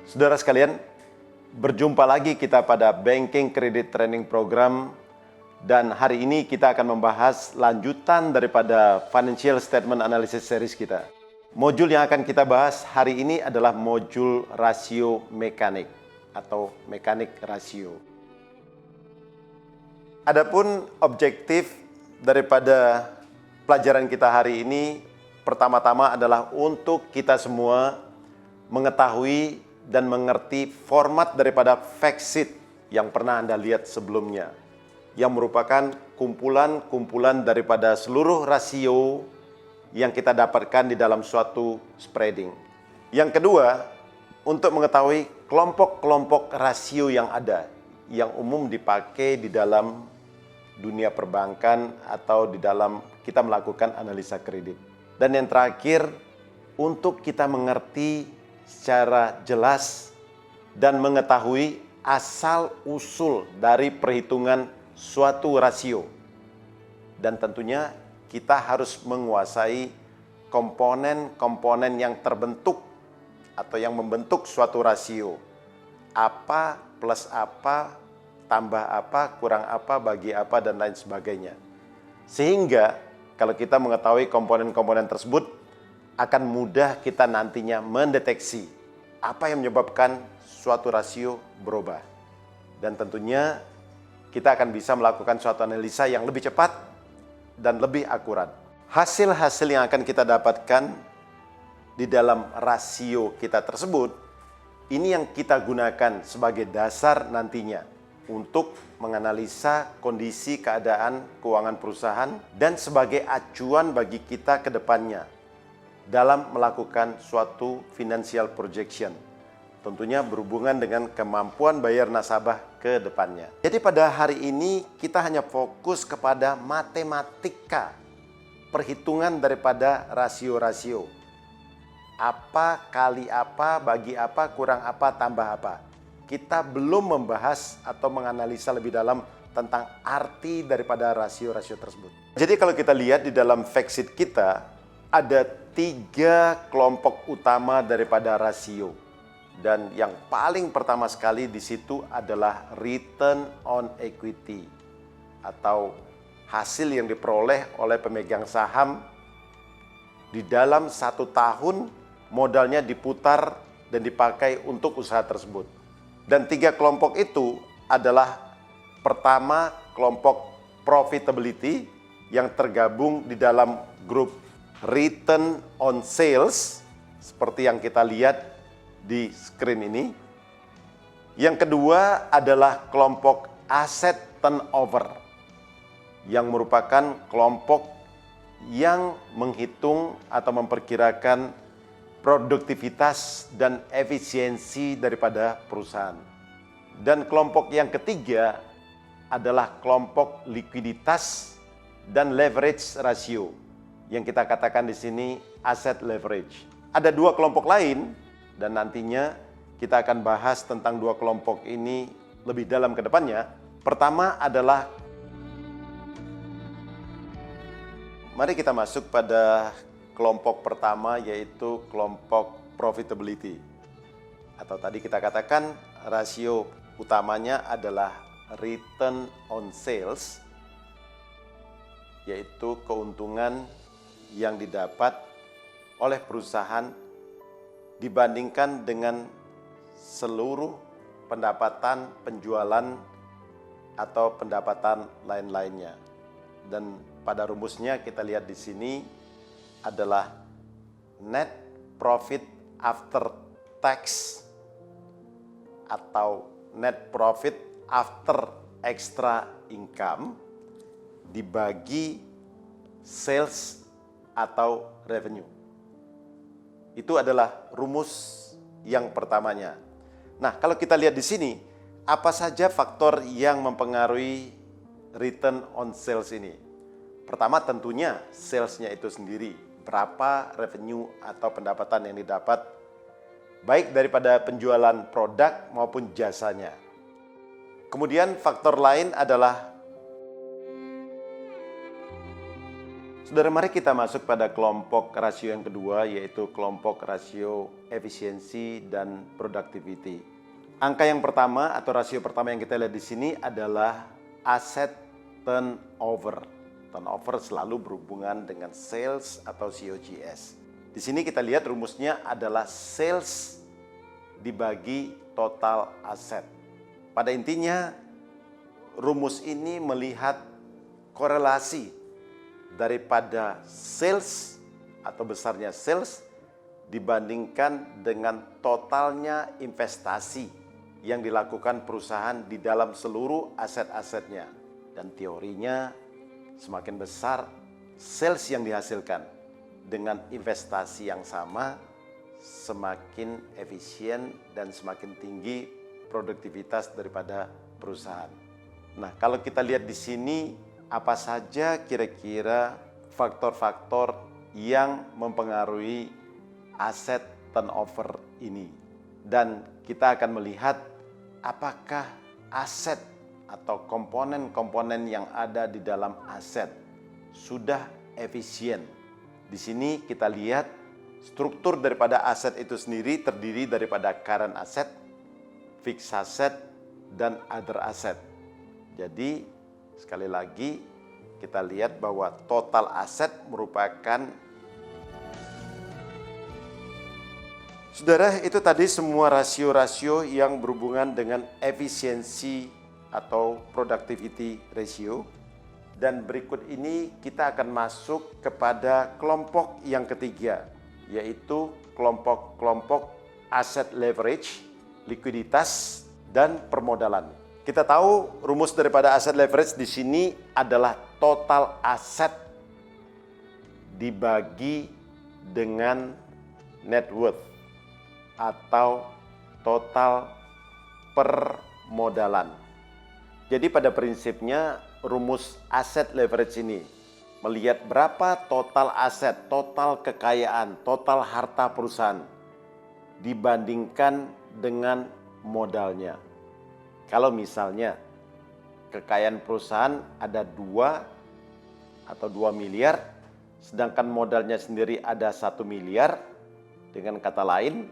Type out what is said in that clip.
Saudara sekalian, berjumpa lagi kita pada Banking Credit Training Program, dan hari ini kita akan membahas lanjutan daripada Financial Statement Analysis Series kita. Modul yang akan kita bahas hari ini adalah modul rasio mekanik atau mekanik rasio. Adapun objektif daripada pelajaran kita hari ini pertama-tama adalah untuk kita semua mengetahui dan mengerti format daripada fact sheet yang pernah Anda lihat sebelumnya, yang merupakan kumpulan-kumpulan daripada seluruh rasio yang kita dapatkan di dalam suatu spreading. Yang kedua, untuk mengetahui kelompok-kelompok rasio yang ada, yang umum dipakai di dalam dunia perbankan atau di dalam kita melakukan analisa kredit. Dan yang terakhir, untuk kita mengerti secara jelas dan mengetahui asal-usul dari perhitungan suatu rasio. Dan tentunya kita harus menguasai komponen-komponen yang terbentuk atau yang membentuk suatu rasio. Apa plus apa, tambah apa, kurang apa, bagi apa, dan lain sebagainya. Sehingga kalau kita mengetahui komponen-komponen tersebut, akan mudah kita nantinya mendeteksi apa yang menyebabkan suatu rasio berubah. Dan tentunya kita akan bisa melakukan suatu analisa yang lebih cepat dan lebih akurat. Hasil-hasil yang akan kita dapatkan di dalam rasio kita tersebut, ini yang kita gunakan sebagai dasar nantinya untuk menganalisa kondisi keadaan keuangan perusahaan dan sebagai acuan bagi kita ke depannya dalam melakukan suatu financial projection. Tentunya berhubungan dengan kemampuan bayar nasabah ke depannya. Jadi pada hari ini kita hanya fokus kepada matematika, perhitungan daripada rasio-rasio. Apa kali apa, bagi apa, kurang apa, tambah apa. Kita belum membahas atau menganalisa lebih dalam tentang arti daripada rasio-rasio tersebut. Jadi kalau kita lihat di dalam fact sheet kita, ada 3 kelompok utama daripada rasio. Dan yang paling pertama sekali di situ adalah return on equity atau hasil yang diperoleh oleh pemegang saham di dalam 1 tahun modalnya diputar dan dipakai untuk usaha tersebut. Dan 3 kelompok itu adalah pertama kelompok profitability yang tergabung di dalam grup return on sales seperti yang kita lihat di screen ini. Yang kedua adalah kelompok asset turnover yang merupakan kelompok yang menghitung atau memperkirakan produktivitas dan efisiensi daripada perusahaan. Dan kelompok yang ketiga adalah kelompok likuiditas dan leverage ratio yang kita katakan di sini asset leverage. Ada 2 kelompok lain dan nantinya kita akan bahas tentang 2 kelompok ini lebih dalam ke depannya. Pertama adalah, mari kita masuk pada kelompok pertama, yaitu kelompok profitability. Atau tadi kita katakan rasio utamanya adalah return on sales, yaitu keuntungan yang didapat oleh perusahaan dibandingkan dengan seluruh pendapatan penjualan atau pendapatan lain-lainnya. Dan pada rumusnya kita lihat di sini adalah net profit after tax atau net profit after extra income dibagi sales atau revenue. Itu adalah rumus yang pertamanya. Nah, kalau kita lihat di sini, apa saja faktor yang mempengaruhi return on sales ini? Pertama tentunya salesnya itu sendiri. Berapa revenue atau pendapatan yang didapat baik daripada penjualan produk maupun jasanya. Kemudian faktor lain adalah Saudara, mari kita masuk pada kelompok rasio yang kedua, yaitu kelompok rasio efisiensi dan productivity. Angka yang pertama atau rasio pertama yang kita lihat di sini adalah asset turnover. Turnover selalu berhubungan dengan sales atau COGS. Di sini kita lihat rumusnya adalah sales dibagi total aset. Pada intinya, rumus ini melihat korelasi daripada sales atau besarnya sales dibandingkan dengan totalnya investasi yang dilakukan perusahaan di dalam seluruh aset-asetnya. Dan teorinya, semakin besar sales yang dihasilkan dengan investasi yang sama, semakin efisien dan semakin tinggi produktivitas daripada perusahaan. Nah, kalau kita lihat di sini, apa saja kira-kira faktor-faktor yang mempengaruhi aset turnover ini? Dan kita akan melihat apakah aset atau komponen-komponen yang ada di dalam aset sudah efisien. Di sini kita lihat struktur daripada aset itu sendiri terdiri daripada current asset, fixed asset, dan other asset. Jadi sekali lagi kita lihat bahwa total aset merupakan, saudara, itu tadi semua rasio-rasio yang berhubungan dengan efisiensi atau productivity ratio. Dan berikut ini kita akan masuk kepada kelompok yang ketiga, yaitu kelompok-kelompok asset leverage, likuiditas, dan permodalan. Kita tahu rumus daripada asset leverage di sini adalah total aset dibagi dengan net worth atau total permodalan. Jadi pada prinsipnya rumus asset leverage ini melihat berapa total aset, total kekayaan, total harta perusahaan dibandingkan dengan modalnya. Kalau misalnya kekayaan perusahaan ada 2 atau 2 miliar, sedangkan modalnya sendiri ada 1 miliar, dengan kata lain,